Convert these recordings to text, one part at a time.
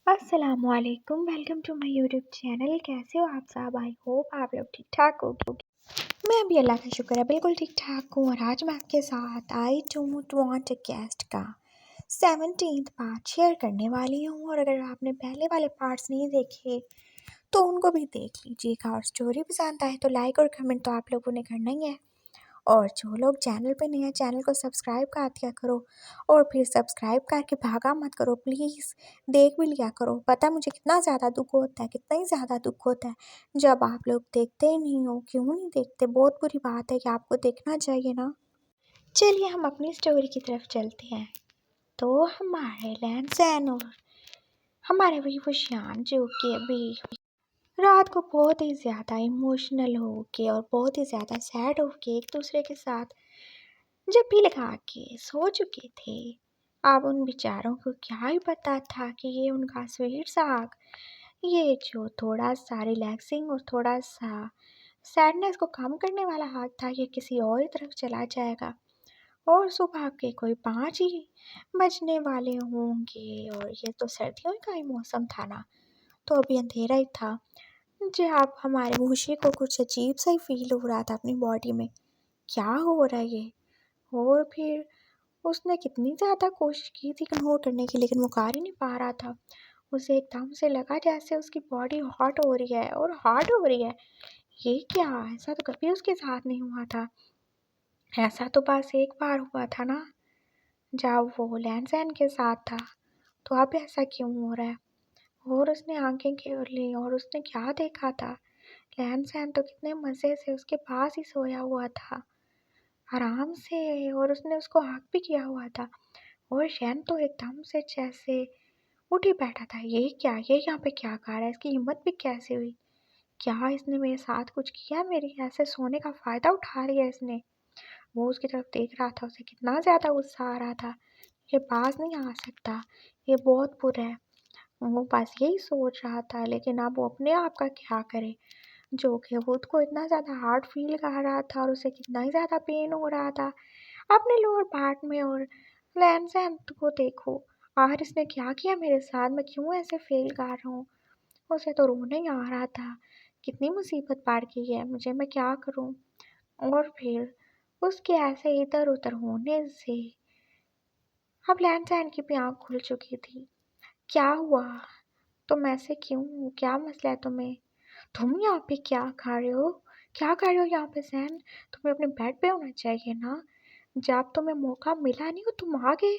अस्सलामुअलैकुम, welcome to my YouTube channel. कैसे हो आप सब? आई होप आप लोग ठीक ठाक होगे। मैं भी अल्लाह का शुक्र है बिल्कुल ठीक ठाक हूँ। और आज मैं आपके साथ I don't want a guest का 17th पार्ट शेयर करने वाली हूँ। और अगर आपने पहले वाले पार्ट्स नहीं देखे तो उनको भी देख लीजिएगा। और स्टोरी पसंद आए तो लाइक और कमेंट तो आप लोगों ने करना ही है। और जो लोग चैनल पे नए हैं चैनल को सब्सक्राइब कर दिया करो। और फिर सब्सक्राइब करके भागा मत करो प्लीज़, देख भी लिया करो। पता है मुझे कितना ज़्यादा दुख होता है, कितना ही ज़्यादा दुख होता है जब आप लोग देखते ही नहीं हो। क्यों नहीं देखते? बहुत बुरी बात है कि आपको देखना चाहिए ना। चलिए हम अपनी स्टोरी की तरफ चलते हैं। तो हमारे लैंसैन और हमारे वही वो शान जो कि अभी रात को बहुत ही ज़्यादा इमोशनल हो के और बहुत ही ज़्यादा सैड हो के एक दूसरे के साथ जब भी लगा के सो चुके थे। अब उन बेचारों को क्या ही पता था कि ये उनका स्वीट सा हक, ये जो थोड़ा सा रिलैक्सिंग और थोड़ा सा सैडनेस को कम करने वाला हक था, ये किसी और ही तरफ चला जाएगा। और सुबह के कोई 5 ही बजने वाले होंगे और ये तो सर्दियों का ही मौसम था ना, तो अभी अंधेरा ही था। जब हमारे मुशी को कुछ अजीब सा ही फील हो रहा था अपनी बॉडी में, क्या हो रहा है ये। और फिर उसने कितनी ज़्यादा कोशिश की थी इग्नोर करने की, लेकिन वो कर ही नहीं पा रहा था। उसे एकदम से लगा जैसे उसकी बॉडी हॉट हो रही है और हॉट हो रही है। ये क्या? ऐसा तो कभी उसके साथ नहीं हुआ था। ऐसा तो बस एक बार हुआ था ना, जब वो लैंसैन के साथ था। तो अब ऐसा क्यों हो रहा है? और उसने आंखें खोल ली और उसने क्या देखा था? लैंसैन तो कितने मज़े से उसके पास ही सोया हुआ था, आराम से, और उसने उसको हक भी किया हुआ था। और शैन तो एकदम से जैसे उठ ही बैठा था। ये क्या? ये यहाँ पे क्या कर रहा है? इसकी हिम्मत भी कैसे हुई? क्या इसने मेरे साथ कुछ किया? मेरी ऐसे सोने का फ़ायदा उठा रही है इसने। वो उसकी तरफ देख रहा था, उसे कितना ज़्यादा गुस्सा आ रहा था। ये पास नहीं आ सकता, ये बहुत बुरा है। वो बस यही सोच रहा था, लेकिन अब वो अपने आप का क्या करे, जो कि खुद को इतना ज़्यादा हार्ड फील कर रहा था और उसे कितना ही ज़्यादा पेन हो रहा था अपने लोअर पार्ट में। और लैंसैन को देखो, आखिर इसने क्या किया मेरे साथ, मैं क्यों ऐसे फील कर रहा हूँ। उसे तो रोना ही आ रहा था, कितनी मुसीबत पार की है मुझे, मैं क्या करूँ। और फिर उसके ऐसे इधर उधर होने से अब लैंसैन की भी आँख खुल चुकी थी। क्या हुआ? तुम ऐसे क्यों हो? क्या मसला है तुम्हें? तुम यहाँ पे क्या खा रहे हो? क्या कर रहे हो यहाँ पे सैन? तुम्हें अपने बेड पे होना चाहिए ना। जब तुम्हें मौका मिला नहीं हो तुम आ गए।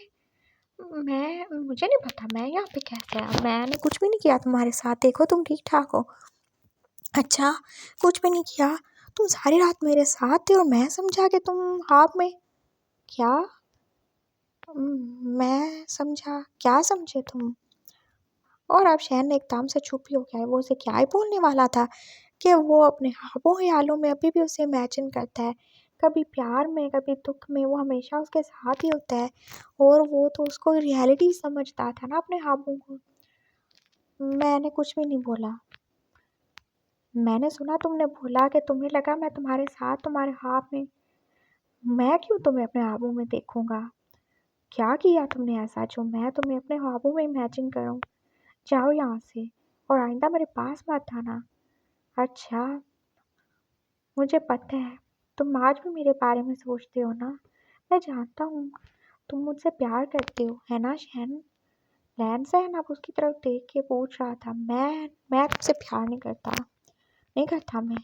मुझे नहीं पता मैं यहाँ पे कैसे आया। मैंने कुछ भी नहीं किया तुम्हारे साथ, देखो तुम ठीक ठाक हो। अच्छा, कुछ भी नहीं किया? तुम सारी रात मेरे साथ थे और मैं समझा कि तुम ख्वाब में। क्या? मैं समझा? क्या समझे तुम? और अब शहन एकदम से चुप ही हो गया है। वो उसे क्या ही बोलने वाला था कि वो अपने ख्वाबों ख्यालों में अभी भी उसे इमेजिन करता है। कभी प्यार में, कभी दुख में, वो हमेशा उसके साथ ही होता है। और वो तो उसको रियलिटी समझता था ना अपने ख्वाबों को। मैंने कुछ भी नहीं बोला। मैंने सुना तुमने बोला कि तुम्हें लगा मैं तुम्हारे साथ तुम्हारे ख्वाब में। मैं क्यों तुम्हें अपने ख्वाबों में देखूंगा? क्या किया तुमने ऐसा जो मैं तुम्हें अपने ख्वाबों में इमेजिन करूं? जाओ यहाँ से और आइंदा मेरे पास मत आना। अच्छा, मुझे पता है तुम आज भी मेरे बारे में सोचते हो ना। मैं जानता हूँ तुम मुझसे प्यार करते हो, है ना शहन? लैंसैन अब उसकी तरफ देख के पूछ रहा था। मैं तुमसे प्यार नहीं करता, नहीं करता मैं।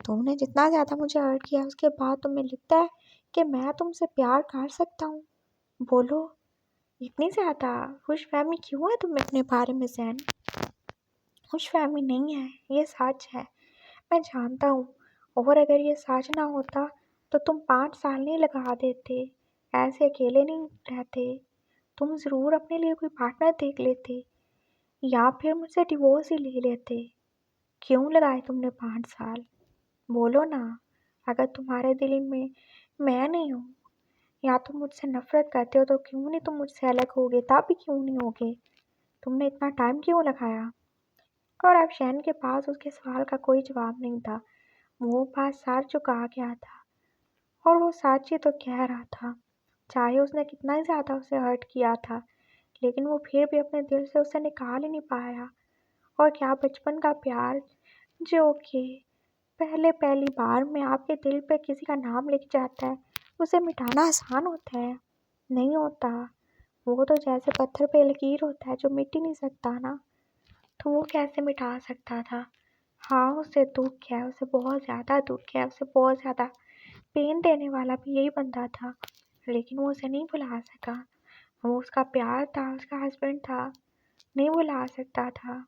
तुमने जितना ज़्यादा मुझे हर्ट किया उसके बाद तुम्हें लगता है कि मैं तुमसे प्यार कर सकता हूँ? बोलो, इतनी ज़्यादा खुशफहमी क्यों है तुम्हें अपने बारे में जैन? खुशफहमी नहीं है, ये सच है, मैं जानता हूँ। और अगर ये सच ना होता तो तुम 5 साल नहीं लगा देते, ऐसे अकेले नहीं रहते। तुम ज़रूर अपने लिए कोई पार्टनर देख लेते या फिर मुझसे डिवोर्स ही ले लेते। क्यों लगाए तुमने 5 साल? बोलो ना। अगर तुम्हारे दिल में मैं नहीं हूँ या तुम मुझसे नफरत करते हो तो क्यों नहीं तुम मुझसे अलग होगे? तब भी क्यों नहीं होगे? तुमने इतना टाइम क्यों लगाया? और अब शहन के पास उसके सवाल का कोई जवाब नहीं था। वो बस सर झुका गया था और वो सच ही तो कह रहा था, चाहे उसने कितना ही ज़्यादा उसे हर्ट किया था। लेकिन वो फिर भी अपने दिल से उसे निकाल ही नहीं पाया। और क्या बचपन का प्यार, जो कि पहली बार में आपके दिल पे किसी का नाम लिख जाता है, उसे मिटाना आसान होता है? नहीं होता। वो तो जैसे पत्थर पे लकीर होता है जो मिट ही नहीं सकता ना। तो वो कैसे मिटा सकता था? हाँ, उसे दुख है, उसे बहुत ज़्यादा दुख है, उसे बहुत ज़्यादा पेन देने वाला भी यही बंदा था, लेकिन वो उसे नहीं भुला सका। वो उसका प्यार था, उसका हस्बैंड था, नहीं भुला सकता था।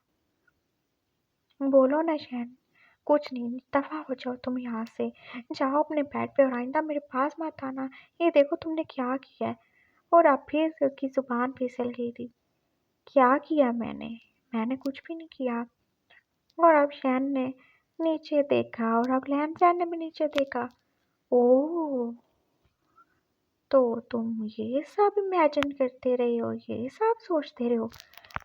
बोलो ना शहन, कुछ नहीं, दफ़ा हो जाओ तुम यहाँ से। जाओ अपने बेड पे और आइंदा मेरे पास मत आना। ये देखो तुमने क्या किया है। और अब फिर से उसकी ज़ुबान फिसल गई थी। क्या किया मैंने? मैंने कुछ भी नहीं किया। और अब शहन ने नीचे देखा और अब लहमजान ने भी नीचे देखा। ओह! तो तुम ये सब इमेजिन करते रहे हो, ये सब सोचते रहे हो?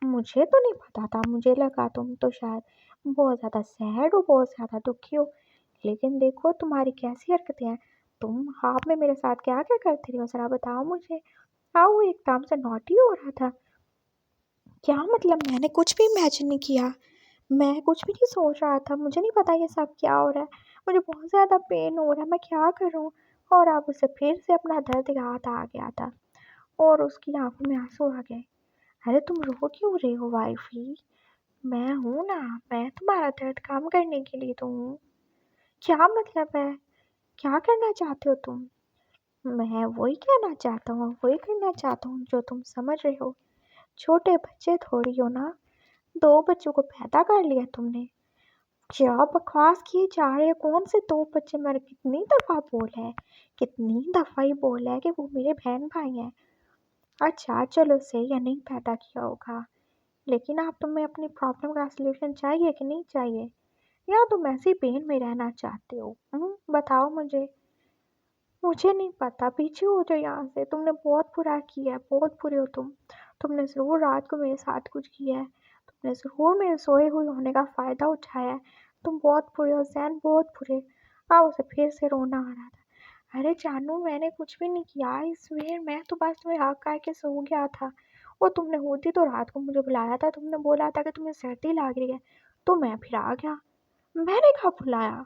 मुझे तो नहीं पता था, मुझे लगा तुम तो शायद बहुत ज़्यादा सैड हो, बहुत ज़्यादा दुखी हो। लेकिन देखो तुम्हारी कैसी हरकतें हैं। तुम ख्वाब में मेरे साथ क्या-क्या करते रहे हो ज़रा बताओ मुझे? हाँ, वो एकदम से नॉटी हो रहा था। क्या मतलब मैंने कुछ भी इमेजिन नहीं किया। मैं कुछ भी नहीं सोच रहा था, मुझे नहीं पता ये सब क्या हो रहा है। मुझे बहुत ज़्यादा पेन हो रहा है, मैं क्या करूँ? और अब उसे फिर से अपना दर्द याद आ गया था और उसकी आँखों में आँसू आ गए। अरे तुम रो क्यों रहे हो वाइफ़ी? मैं हूँ ना, मैं तुम्हारा दर्द कम करने के लिए तो हूँ। क्या मतलब है? क्या करना चाहते हो तुम? मैं वही कहना चाहता हूँ, वही करना चाहता हूँ जो तुम समझ रहे हो। छोटे बच्चे थोड़ी हो ना, 2 बच्चों को पैदा कर लिया तुमने। क्या बकवास किए जा रहे हो? कौन से 2 बच्चे? मैंने कितनी दफ़ा बोला है, कितनी दफ़ा ही बोला है कि वो मेरे बहन-भाई हैं। अच्छा चलो सही है, नहीं पैदा किया होगा, लेकिन अब तुम्हें अपनी प्रॉब्लम का सॉल्यूशन चाहिए कि नहीं चाहिए? या तुम ऐसे ही पेन में रहना चाहते हो? बताओ मुझे। मुझे नहीं पता, पीछे हो जाओ यहाँ से। तुमने बहुत बुरा किया है, बहुत बुरे हो तुम। तुमने ज़रूर रात को मेरे साथ कुछ किया है। तुमने ज़रूर मेरे सोए हुए होने का फ़ायदा उठाया है। तुम बहुत बुरे हो ज़ैन, बहुत बुरे। उसे फिर से रोना आ रहा था। अरे जानू, मैंने कुछ भी नहीं किया, आई स्वेयर, मैं तो बस तुम्हें हक करके सो गया था। और तुमने होती तो रात को मुझे बुलाया था, तुमने बोला था कि तुम्हें सर्दी लग रही है, तो मैं फिर आ गया। मैंने कब बुलाया?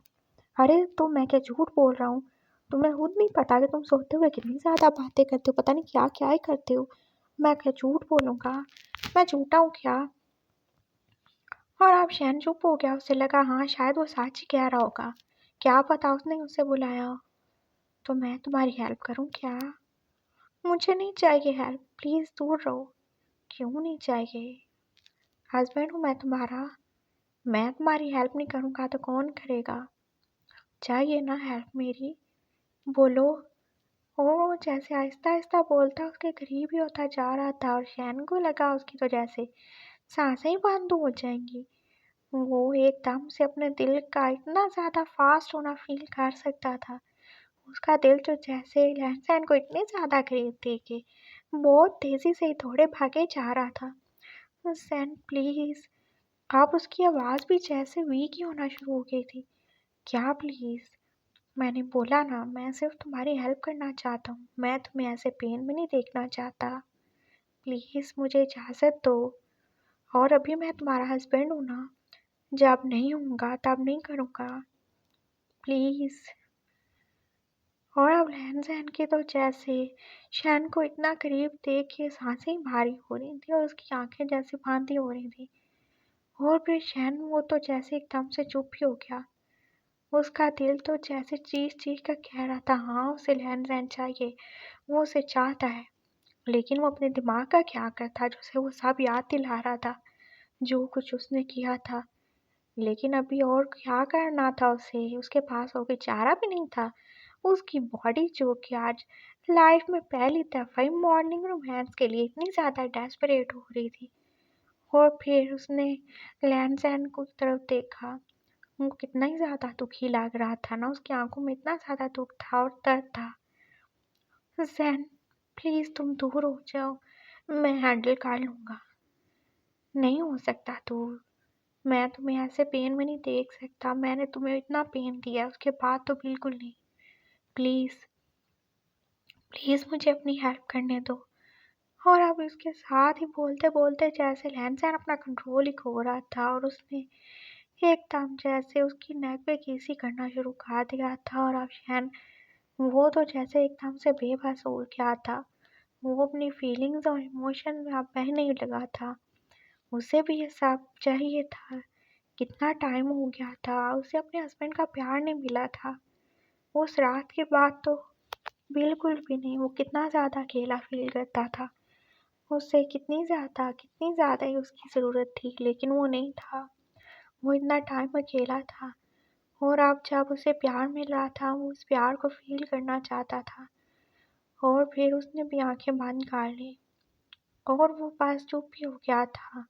अरे तो मैं क्या झूठ बोल रहा हूँ? तुम्हें खुद नहीं पता कि तुम सोते हुए कितनी ज़्यादा बातें करते हो, पता नहीं क्या क्या ही करते हो। मैं क्या झूठ बोलूँगा? मैं झूठा हूँ क्या? और अब शहन चुप हो गया। उसे लगा हाँ शायद वो सच ही कह रहा होगा। क्या पता उसने उसे बुलाया हो। तो मैं तुम्हारी हेल्प करूँ क्या? मुझे नहीं चाहिए हेल्प, प्लीज़ दूर रहो। क्यों नहीं चाहिए? हस्बैंड हूँ मैं तुम्हारा। मैं तुम्हारी हेल्प नहीं करूँगा तो कौन करेगा? चाहिए ना हेल्प मेरी? बोलो। वो जैसे आहिस्ता-आहिस्ता बोलता उसके करीब ही होता जा रहा था और शहन को लगा उसकी तो जैसे सांसें ही बंद हो जाएंगी। वो एकदम से अपने दिल का इतना ज़्यादा फास्ट होना फील कर सकता था। उसका दिल तो जैसे लहसैन को इतने ज़्यादा करीब थे कि बहुत तेज़ी से थोड़े भागे जा रहा था। सैन प्लीज़। अब उसकी आवाज़ भी जैसे वीक ही होना शुरू हो गई थी। क्या प्लीज़? मैंने बोला ना, मैं सिर्फ तुम्हारी हेल्प करना चाहता हूँ। मैं तुम्हें ऐसे पेन में नहीं देखना चाहता। प्लीज़ मुझे इजाज़त दो। और अभी मैं तुम्हारा हस्बैंड हूँ ना, जब नहीं होऊँगा तब नहीं करूँगा। प्लीज़। और अब लहन-सहन की तो जैसे शहन को इतना करीब देख के सांसें ही भारी हो रही थी और उसकी आंखें जैसे बांधी हो रही थी। और फिर शहन वो तो जैसे एकदम से चुप ही हो गया। उसका दिल तो जैसे चीख-चीख कर कह रहा था हाँ उसे लहन-सहन चाहिए, वो उसे चाहता है। लेकिन वो अपने दिमाग का क्या करता जो उसे वो सब याद दिला रहा था, जो कुछ उसने किया था। लेकिन अभी और क्या करना था उसे, उसके पास और कोई चारा भी नहीं था। उसकी बॉडी जो कि आज लाइफ में पहली दफ़ा ही मॉर्निंग रोमांस के लिए इतनी ज़्यादा डेस्परेट हो रही थी। और फिर उसने लैन-सैन को तरफ देखा। वो कितना ही ज़्यादा दुखी लग रहा था ना, उसकी आंखों में इतना ज़्यादा दुख था और दर्द था। ज़ैन प्लीज़ तुम दूर हो जाओ, मैं हैंडल कर लूँगा। नहीं हो सकता दूर। मैं तुम्हें ऐसे पेन में नहीं देख सकता। मैंने तुम्हें इतना पेन दिया है, उसके बाद तो बिल्कुल नहीं। प्लीज़, प्लीज़ मुझे अपनी हेल्प करने दो। और अब इसके साथ ही बोलते-बोलते जैसे लहन-सहन अपना कंट्रोल ही खो रहा था और उसने एकदम जैसे उसकी नेक पे किसी करना शुरू कर दिया था और अब शहन वो तो जैसे एकदम से बेबस हो गया था। वो अपनी फीलिंग्स और इमोशन अब बह नहीं लगा था। उसे भी ये सब चाहिए था। कितना टाइम हो गया था, उसे अपने हस्बैंड का प्यार नहीं मिला था। उस रात के बाद तो बिल्कुल भी नहीं, वो कितना ज़्यादा अकेला फ़ील करता था। उसे कितनी ज़्यादा ही उसकी ज़रूरत थी, लेकिन वो नहीं था। वो इतना टाइम अकेला था और अब जब उसे प्यार मिल रहा था, वो उस प्यार को फ़ील करना चाहता था और फिर उसने भी आँखें बंद कर ली और वो बस चुप ही हो गया था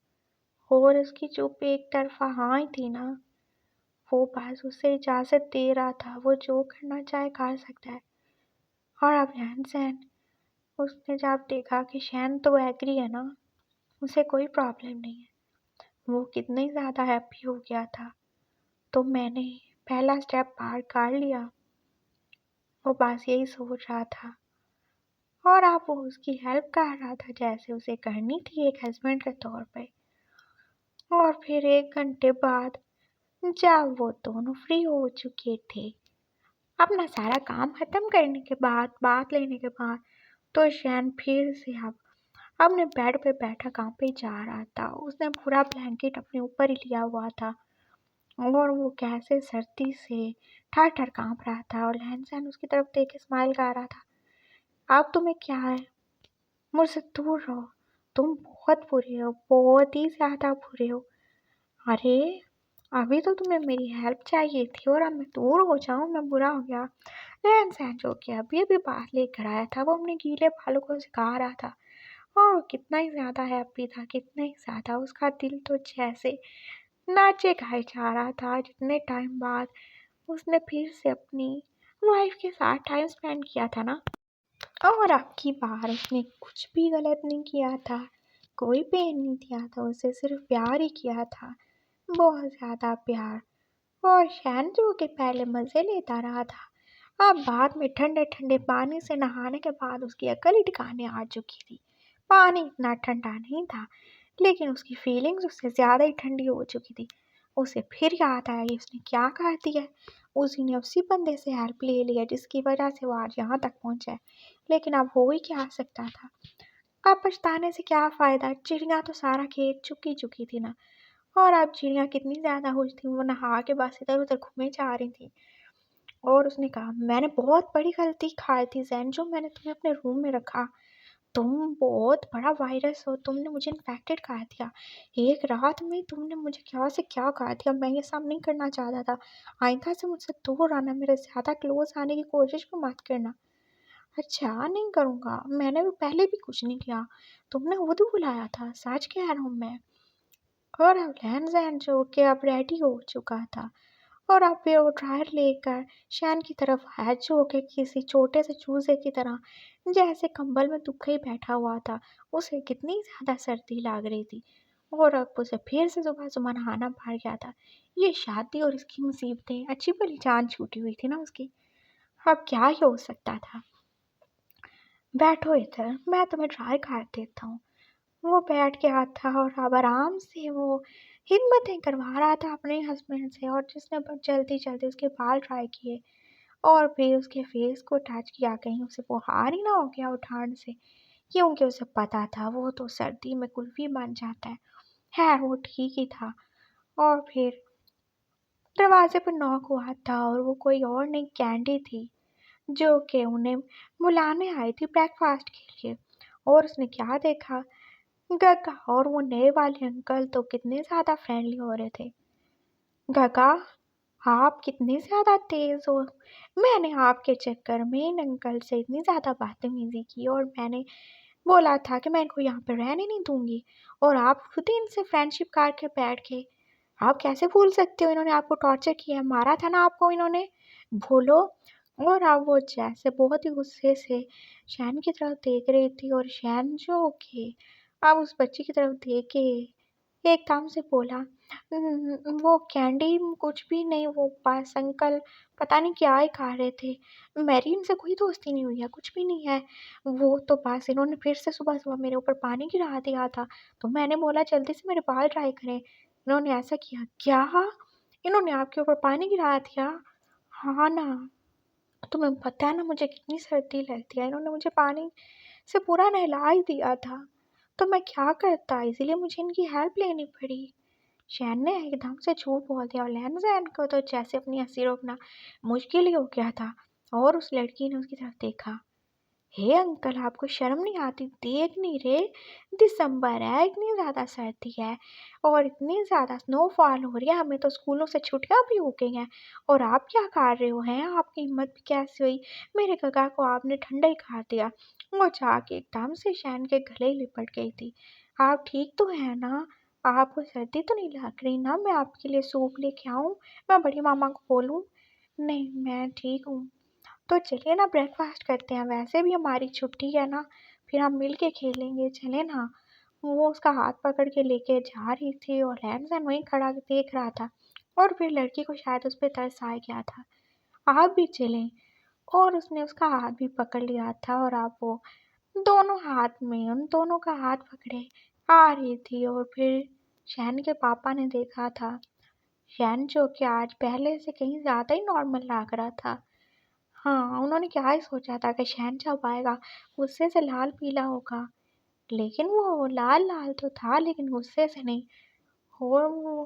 और उसकी चुप एक तरफ़ा हाँ ही थी ना, वो बस उसे इजाज़त दे रहा था, वो जो करना चाहे कर सकता है। और अब रहन-सहन उसने जब देखा कि शहन तो एग्री है ना, उसे कोई प्रॉब्लम नहीं है, वो कितनी ज़्यादा हैप्पी हो गया था। तो मैंने पहला स्टेप पार कर लिया, वो बस यही सोच रहा था और अब वो उसकी हेल्प कर रहा था जैसे उसे करनी थी एक हस्बैंड के तौर पे। और फिर 1 घंटे बाद जब वो दोनों फ्री हो चुके थे, अपना सारा काम खत्म करने के बाद, बात लेने के बाद, तो शैन फिर से अब अपने बेड पे बैठा काँपे जा रहा था। उसने पूरा ब्लैंकेट अपने ऊपर ही लिया हुआ था और वो कैसे सर्दी से ठर-ठर काँप रहा था और लहन-सहन उसकी तरफ देख के स्माइल कर रहा था। अब तुम्हें क्या है? मुझसे दूर रहो। तुम बहुत बुरे हो, बहुत ही ज़्यादा बुरे हो। अरे! अभी तो तुम्हें मेरी हेल्प चाहिए थी और अब मैं दूर हो जाऊँ, मैं बुरा हो गया। लहन-सहन जो कि अभी-अभी बाहर लेकर आया था, वो अपने गीले बालों को सुखा रहा था और वो कितना ही ज़्यादा हैप्पी था, कितना ही ज़्यादा उसका दिल तो जैसे नाचे गाए जा रहा था। जितने टाइम बाद उसने फिर से अपनी वाइफ के साथ टाइम स्पेंड किया था ना, और अब की बार उसने कुछ भी गलत नहीं किया था, कोई पेन नहीं दिया था उसे, सिर्फ प्यार ही किया था, बहुत ज़्यादा प्यार। और शैन जो कि पहले मज़े लेता रहा था, अब बाद में ठंडे-ठंडे पानी से नहाने के बाद उसकी अकल ही ठिकाने आ चुकी थी। पानी इतना ठंडा नहीं था, लेकिन उसकी फीलिंग्स उससे ज़्यादा ही ठंडी हो चुकी थी। उसे फिर याद आया कि उसने क्या कर दिया है। उसी ने उसी बंदे से हेल्प ले ली है जिसकी वजह से वो आज यहाँ तक पहुँचा है। लेकिन अब हो ही क्या सकता था। अब पछताने से क्या फ़ायदा, चिड़िया तो सारा खेत चुकी चुकी थी ना। और अब चिड़िया कितनी ज़्यादा खुश थी, वो नहा के बस इधर-उधर घूमे जा रही थी। और उसने कहा, मैंने बहुत बड़ी गलती खाई थी ज़ैन, जो मैंने तुम्हें अपने रूम में रखा। तुम बहुत बड़ा वायरस हो, तुमने मुझे इन्फेक्टेड कर दिया। एक रात में तुमने मुझे क्या से क्या कर दिया, मैं ये सब नहीं करना चाहता था। आइंदा से मुझसे दूर रहना, मेरे ज़्यादा क्लोज़ आने की कोशिश भी मत करना। अच्छा, नहीं करूँगा, मैंने भी पहले भी कुछ नहीं किया। तुमने खुद बुलाया था, सच कह रहा हूँ मैं। और अब लहन-सहन जो कि अब रेडी हो चुका था और अब फिर वो ड्रायर लेकर शैन की तरफ आया जो कि किसी छोटे से चूजे की तरह जैसे कंबल में दुबके ही बैठा हुआ था। उसे कितनी ज़्यादा सर्दी लग रही थी और अब उसे फिर से सुबह-सुबह नहाना पड़ गया था। ये शादी और इसकी मुसीबतें, अच्छी भली जान छूटी हुई थी ना उसकी। अब क्या ही हो सकता था। बैठो इधर, मैं तुम्हें ड्राई कर देता हूँ। वो बैठ गया था और अब आराम से वो हिम्मतें करवा रहा था अपने हस्बैंड से, और जिसने बस जल्दी-जल्दी उसके बाल ड्राई किए और फिर उसके फेस को टच किया, कहीं उसे बुखार ही ना हो गया हो ठंड से, क्योंकि उसे पता था वो तो सर्दी में कुल्फ़ी बन जाता है। खैर वो ठीक ही था। और फिर दरवाज़े पर नॉक हुआ था और वो कोई और नहीं, कैंडी थी, जो कि उन्हें बुलाने आई थी ब्रेकफ़ास्ट के लिए। और उसने क्या देखा, गगा और वो नए वाले अंकल तो कितने ज़्यादा फ्रेंडली हो रहे थे। गगा, आप कितने ज़्यादा तेज़ हो। मैंने आपके चक्कर में इन अंकल से इतनी ज़्यादा बदतमीज़ी की और मैंने बोला था कि मैं इनको यहाँ पे रहने नहीं दूँगी, और आप खुद ही इनसे फ्रेंडशिप करके बैठ गए। आप कैसे भूल सकते हो, इन्होंने आपको टॉर्चर किया, मारा था ना आपको इन्होंने, भूलो। और अब वो जैसे बहुत ही गुस्से से शैन की तरफ देख रही थी और शैन जो कि अब उस बच्ची की तरफ देख के एकदम से बोला, वो कैंडी कुछ भी नहीं, वो बस अंकल पता नहीं क्या ही खा रहे थे। मेरी इनसे कोई दोस्ती नहीं हुई है, कुछ भी नहीं है। वो तो बस इन्होंने फिर से सुबह-सुबह मेरे ऊपर पानी गिरा दिया था, तो मैंने बोला जल्दी से मेरे बाल ड्राई करें। इन्होंने ऐसा किया। क्या? इन्होंने आपके ऊपर पानी गिरा दिया? हाँ ना, तुम्हें पता है ना मुझे कितनी सर्दी लगती है, इन्होंने मुझे पानी से पूरा नहला ही दिया था, तो मैं क्या करता, इसीलिए मुझे इनकी हेल्प लेनी पड़ी। शैन ने एकदम से झूठ बोल दिया और लैन को तो जैसे अपनी हंसी रोकना मुश्किल ही हो गया था और उस लड़की ने उसकी तरफ देखा। हे अंकल, आपको शर्म नहीं आती? देख नहीं रहे, दिसंबर है, इतनी ज़्यादा सर्दी है और इतनी ज़्यादा स्नोफॉल हो रही है, हमें तो स्कूलों से छुट्टियां भी हो गई हैं और आप क्या कर रहे हो? हैं आपकी हिम्मत भी कैसे हुई? मेरे काका को आपने ठंडा ही खा दिया। वो जाके एकदम से शैन के गले ही लिपट गई थी। आप ठीक तो है ना? आपको सर्दी तो नहीं लग रही ना? मैं आपके लिए सूप लेके आऊं? मैं बड़ी मामा को बोलूं? नहीं, मैं ठीक हूँ। तो चलिए ना ब्रेकफास्ट करते हैं, वैसे भी हमारी छुट्टी है ना, फिर हम मिल के खेलेंगे, चले ना। वो उसका हाथ पकड़ के लेके जा रही थी और रैमज़न वहीं खड़ा देख रहा था और फिर लड़की को शायद उस पर तरस आ गया था। आप भी चलें। और उसने उसका हाथ भी पकड़ लिया था और आप वो दोनों हाथ में उन दोनों का हाथ पकड़े आ रही थी और फिर शैन के पापा ने देखा था। शैन जो कि आज पहले से कहीं ज़्यादा ही नॉर्मल लग रहा था। हाँ, उन्होंने क्या ही सोचा था कि शहनशाह आएगा, गुस्से से लाल पीला होगा, लेकिन वो लाल-लाल तो था लेकिन गुस्से से नहीं। और वो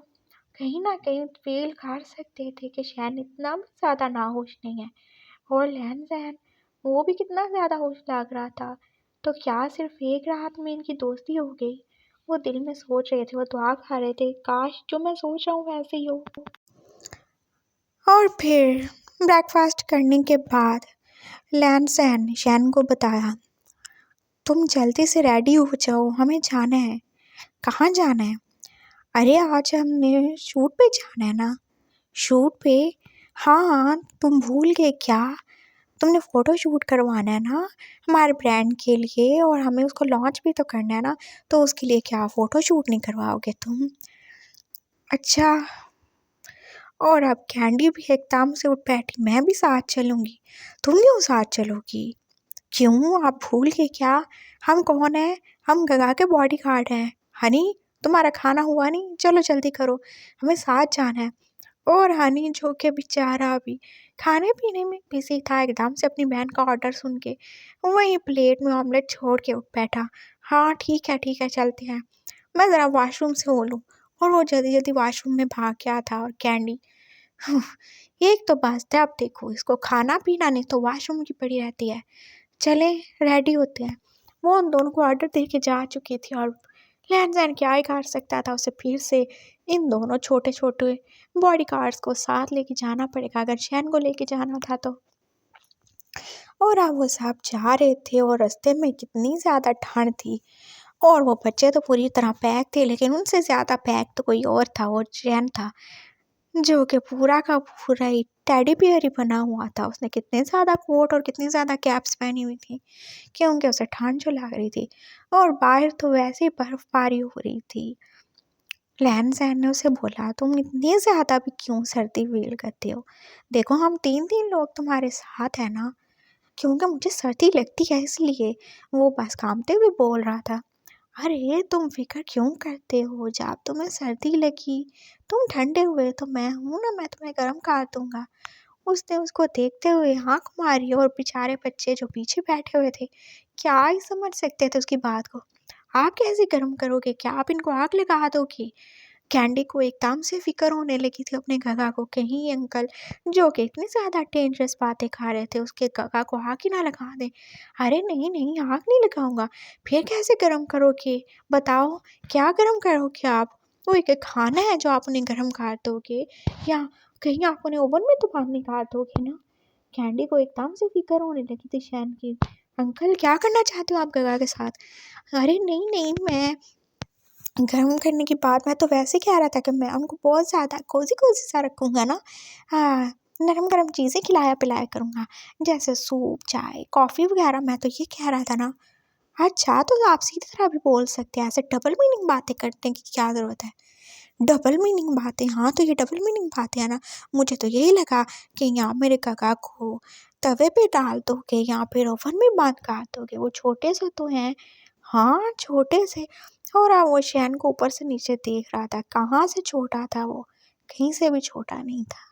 कहीं न कहीं फ़ील कर सकते थे कि शहन इतना भी ज़्यादा नाहोश नहीं है। और लहन-सहन, वो भी कितना ज़्यादा होश लग रहा था। तो क्या सिर्फ़ एक रात में इनकी दोस्ती हो गई? वो दिल में सोच रहे थे, वो दुआ कर रहे थे, काश जो मैं सोच रहा हूँ वैसे ही हो। और फिर ब्रेकफास्ट करने के बाद लैन-सैन ने शैन को बताया, तुम जल्दी से रेडी हो जाओ, हमें जाना है। कहाँ जाना है? अरे आज हमने शूट पे जाना है ना। शूट पे? हाँ, तुम भूल गए क्या? तुमने फ़ोटो शूट करवाना है ना हमारे ब्रांड के लिए और हमें उसको लॉन्च भी तो करना है ना, तो उसके लिए क्या फ़ोटो शूट नहीं करवाओगे तुम? अच्छा। और अब कैंडी भी एकदम से उठ बैठी, मैं भी साथ चलूँगी। तुम क्यों साथ चलोगी? क्यों, आप भूल गए क्या? हम कौन हैं? हम गगा के बॉडीगार्ड हैं। हनी, तुम्हारा खाना हुआ नहीं? चलो जल्दी करो, हमें साथ जाना है। और हनी जो कि बेचारा अभी खाने पीने में बिजी था, एकदम से अपनी बहन का ऑर्डर सुन के वहीं प्लेट में ऑमलेट छोड़ के उठ बैठा। हाँ ठीक है चलते हैं, मैं ज़रा वॉशरूम से हो लूँ। और वो जल्दी जल्दी वॉशरूम में भाग गया था और कैंडी एक तो बात है, अब देखो इसको खाना पीना नहीं तो वॉशरूम की पड़ी रहती है। चलें, रेडी होते हैं। वो उन दोनों को ऑर्डर दे के जा चुकी थी और लैन-सैन क्या ही कर सकता था, उसे फिर से इन दोनों छोटे-छोटे बॉडीगार्ड्स को साथ लेके जाना पड़ेगा अगर शैन को लेके जाना था तो। और अब वो सब जा रहे थे और रास्ते में कितनी ज़्यादा ठंड थी और वो बच्चे तो पूरी तरह पैक थे, लेकिन उनसे ज़्यादा पैक तो कोई और था, वो शैन था, जो कि पूरा का पूरा ही टेडी बियर ही बना हुआ था। उसने कितने ज़्यादा कोट और कितनी ज़्यादा कैप्स पहनी हुई थी क्योंकि उसे ठंड जो लग रही थी और बाहर तो वैसे ही बर्फ़बारी हो रही थी। लैन-सैन ने उसे बोला, तुम इतनी ज़्यादा भी क्यों सर्दी फ़ील करते हो? देखो हम 3-3 लोग तुम्हारे साथ हैं ना, क्योंकि मुझे सर्दी लगती है इसलिए। वो बस काँपते हुए बोल रहा था। अरे तुम फ़िक्र क्यों करते हो? जब तुम्हें सर्दी लगी, तुम ठंडे हुए तो मैं हूँ ना, मैं तुम्हें गर्म कर दूँगा। उसने उसको देखते हुए आँख मारी और बेचारे बच्चे जो पीछे बैठे हुए थे, क्या ही समझ सकते थे उसकी बात को। आप कैसे गर्म करोगे? क्या आप इनको आग लगा दोगे? कैंडी को एकदम से फ़िक्र होने लगी थी अपने गगा को, कहीं ये अंकल जो कि इतनी ज़्यादा डेंजरस बातें खा रहे थे उसके गगा को आग ही ना लगा दें। अरे नहीं आग नहीं लगाऊंगा। फिर कैसे गर्म करोगे? बताओ, क्या गर्म करोगे आप? वो एक खाना है जो आप उन्हें गर्म कर दोगे या कहीं आप उन्हें ओवन में तो बंद नहीं कर दोगे ना? कैंडी को एकदम से फ़िक्र होने लगी थी शैन की। अंकल क्या करना चाहते हो आप गगा के साथ? अरे नहीं मैं गर्म करने की बात, मैं तो वैसे कह रहा था कि मैं उनको बहुत ज़्यादा कोज़ी-कोज़ी सा रखूँगा ना। हाँ, नरम-गरम चीज़ें खिलाया-पिलाया करूँगा, जैसे सूप, चाय, कॉफ़ी वग़ैरह, मैं तो ये कह रहा था ना। अच्छा, तो आप सीधी तरह भी बोल सकते हैं, ऐसे डबल मीनिंग बातें करने की क्या ज़रूरत है? डबल मीनिंग बातें, हाँ तो ये डबल मीनिंग बातें हैं ना। मुझे तो यही लगा कि यहाँ मेरे काका को तवे पे डाल दोगे या फिर ओवन में बंद कर दोगे, वो छोटे से तो हैं। हाँ छोटे से। और वो शैन को ऊपर से नीचे देख रहा था, कहाँ से छोटा था वो, कहीं से भी छोटा नहीं था।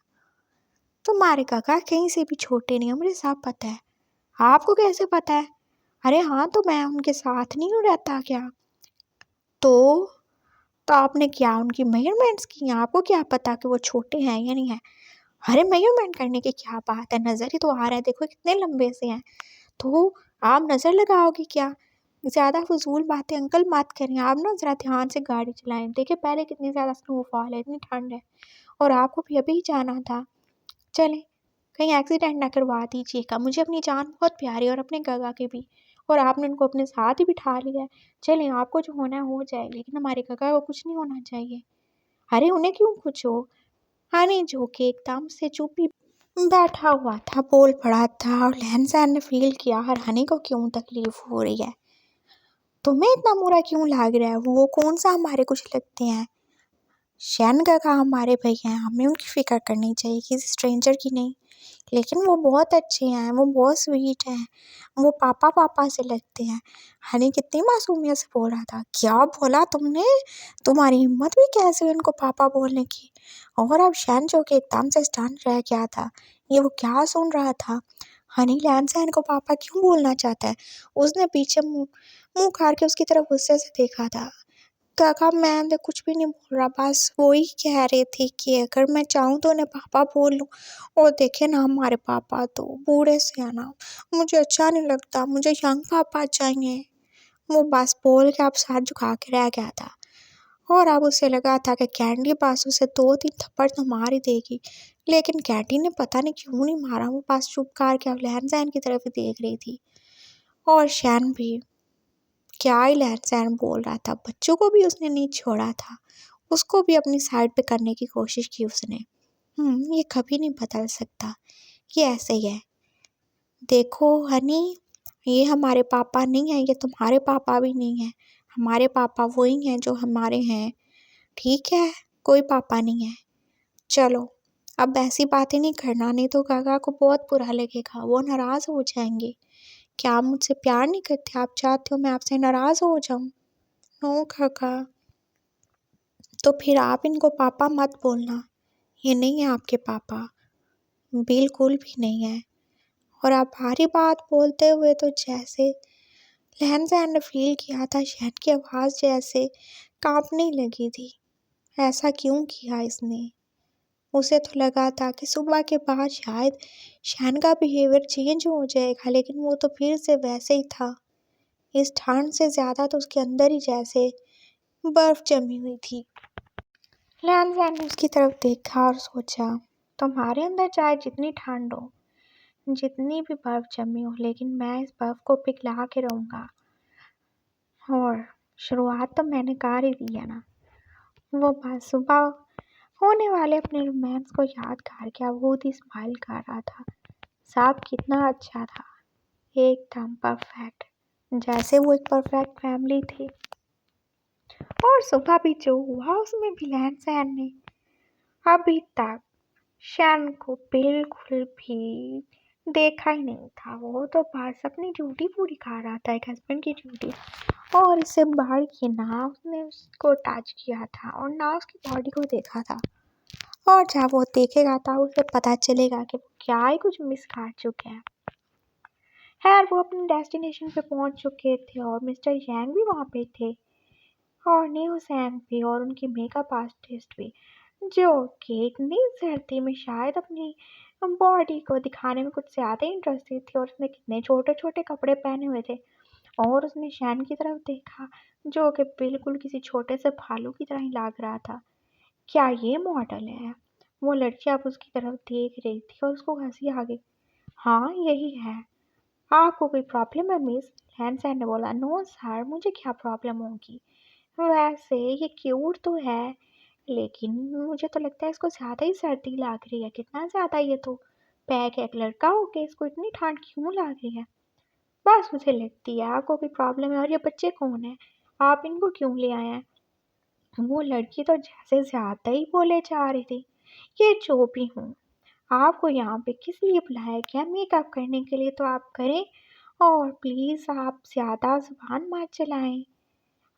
तुम्हारे काका कहीं से भी छोटे नहीं है, मुझे सब पता है। आपको कैसे पता है? अरे हाँ तो मैं उनके साथ नहीं हूँ रहता क्या? तो तो आपने क्या उनकी मेजरमेंट्स की? आपको क्या पता कि वो छोटे हैं या नहीं है? अरे मेजरमेंट करने की क्या बात है, नज़र ही तो आ रहा है, देखो कितने लंबे से हैं। तो आप नज़र लगाओगे क्या? ज़्यादा फजूल बातें अंकल मत करें, आप ना ज़रा ध्यान से गाड़ी चलाएं। देखिए पहले कितनी ज़्यादा स्नोफॉल है, इतनी ठंड है, और आपको भी अभी जाना था। चलें, कहीं एक्सीडेंट ना करवा दीजिएगा, मुझे अपनी जान बहुत प्यारी है और अपने गगा की भी, और आपने उनको अपने साथ ही बिठा लिया है। चलें, आपको जो होना है हो जाए, लेकिन हमारे गगा को कुछ नहीं होना चाहिए। अरे उन्हें क्यों कुछ हो? हनी जो कि एकदम से चुप ही बैठा हुआ था, बोल पड़ा था, और लहन ने फील किया हर हनी को क्यों तकलीफ हो रही है। तुम्हें इतना बुरा क्यों लग रहा है? वो कौन सा हमारे कुछ लगते हैं? शैन काका हमारे भैया हैं, हमें उनकी फिक्र करनी चाहिए, किसी स्ट्रेंजर की नहीं। लेकिन वो बहुत अच्छे हैं, वो बहुत स्वीट हैं, वो पापा पापा से लगते हैं। हनी कितनी मासूमियत से बोल रहा था। क्या बोला तुमने? तुम्हारी हिम्मत भी कैसे हुई उनको पापा बोलने की? और अब शैन जो कि एकदम से स्टन रह गया था, ये वो क्या सुन रहा था? हनी लैन सैन को पापा क्यों बोलना चाहता है? उसने पीछे मुंह मुंह कर के उसकी तरफ गुस्से से देखा था। काका मैं तो कुछ भी नहीं बोल रहा, बस वो ही कह रही थी कि अगर मैं चाहूँ तो उन्हें पापा बोल लूँ। और देखे ना हमारे पापा तो बूढ़े से है ना, मुझे अच्छा नहीं लगता, मुझे यंग पापा चाहिए। वो बस बोल के अब सर झुका के रह गया था, और अब उसे लगा था कि कैंडी बस उसे 2-3 थप्पड़ तो मार ही देगी। लेकिन कैंडी ने पता नहीं क्यों नहीं मारा, वो बस चुप करके अब लहन सहन की तरफ ही देख रही थी। और शैन भी क्या ही लहन सहन बोल रहा था, बच्चों को भी उसने नहीं छोड़ा था, उसको भी अपनी साइड पे करने की कोशिश की उसने। ये कभी नहीं बदल सकता, ये ऐसे ही है। देखो हनी, ये हमारे पापा नहीं है, ये तुम्हारे पापा भी नहीं है। हमारे पापा वही हैं जो हमारे हैं, ठीक है? कोई पापा नहीं है। चलो, अब ऐसी बातें नहीं करना, नहीं तो काका को बहुत बुरा लगेगा, वो नाराज़ हो जाएंगे। क्या आप मुझसे प्यार नहीं करते? आप चाहते हो मैं आपसे नाराज़ हो जाऊं? नो काका। तो फिर आप इनको पापा मत बोलना, ये नहीं है आपके पापा, बिल्कुल भी नहीं है। और आप भारी बात बोलते हुए तो जैसे लहन सहन ने फील किया था, शहन की आवाज़ जैसे कांपने लगी थी। ऐसा क्यों किया इसने? उसे तो लगा था कि सुबह के बाद शायद शहन का बिहेवियर चेंज हो जाएगा, लेकिन वो तो फिर से वैसे ही था। इस ठंड से ज़्यादा तो उसके अंदर ही जैसे बर्फ जमी हुई थी। लहन सहन ने उसकी तरफ देखा और सोचा, तुम्हारे अंदर चाहे जितनी ठंड हो, जितनी भी बर्फ जमी हो, लेकिन मैं इस बर्फ को पिघला के रहूँगा। और शुरुआत तो मैंने कर ही दी है ना। वो बस सुबह होने वाले अपने रोमांस को याद करके अब बहुत ही स्माइल कर रहा था। सब कितना अच्छा था, एकदम परफेक्ट, जैसे वो एक परफेक्ट फैमिली थी। और सुबह भी जो हुआ उसमें भी लहन सहन ने अभी तक शैन को बिल्कुल भी देखा ही नहीं था। वो तो बस अपनी ड्यूटी पूरी कर रहा था, एक हस्बैंड की ड्यूटी, और इससे बाहर की ना उसने उसको टच किया था और ना उसकी बॉडी को देखा था। और जब वो देखेगा तब उसे पता चलेगा कि वो क्या ही कुछ मिस कर चुके हैं। खैर वो अपने डेस्टिनेशन पे पहुंच चुके थे और मिस्टर यांग भी वहाँ पे थे, और न्यू सैंग भी, और उनकी मेकअप आर्टिस्ट भी, जो कि इतनी सर्दी में शायद अपनी बॉडी को दिखाने में कुछ ज़्यादा इंटरेस्टेड थी, और उसने कितने छोटे छोटे कपड़े पहने हुए थे। और उसने शैन की तरफ देखा, जो कि बिल्कुल किसी छोटे से भालू की तरह ही लग रहा था। क्या ये मॉडल है? वो लड़की अब उसकी तरफ देख रही थी और उसको हंसी आ गई। हाँ यही है। आपको कोई प्रॉब्लम है मिस? सैन ने बोला। नो सर, मुझे क्या प्रॉब्लम होगी? वैसे ये क्यूट तो है, लेकिन मुझे तो लगता है इसको ज़्यादा ही सर्दी लग रही है। कितना ज़्यादा, ये तो पैक है, एक लड़का हो के इसको इतनी ठंड क्यों लग रही है? बस मुझे लगती है आपको कोई प्रॉब्लम है। और ये बच्चे कौन है? आप इनको क्यों ले आए हैं? वो लड़की तो जैसे ज़्यादा ही बोले जा रही थी। ये जो भी हूँ, आपको यहाँ पे किस लिए बुलाया गया मेकअप करने के लिए तो आप करें और प्लीज़ आप ज़्यादा ज़ुबान मत चलाएं।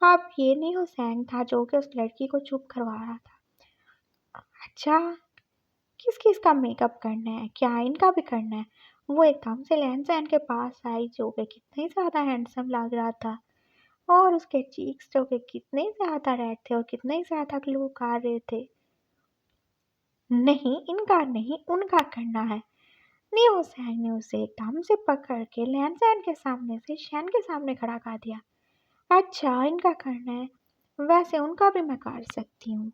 आप ये नहीं हुसैन था जो कि उस लड़की को चुप करवा रहा था। अच्छा, किस किस का मेकअप करना है? क्या इनका भी करना है? वो एकदम से लहन-सहन के पास आई जो कि कितने ज़्यादा हैंडसम लग रहा था और उसके चीक्स जो कि कितने ज़्यादा रेड थे और कितने ज़्यादा ग्लो कर रहे थे। नहीं, इनका नहीं, उनका करना है। नहीं, हुसैन ने उसे एकदम से पकड़ के लहन-सहन के सामने से शहन के सामने खड़ा कर दिया। अच्छा, इनका करना है। वैसे उनका भी मैं कर सकती हूँ।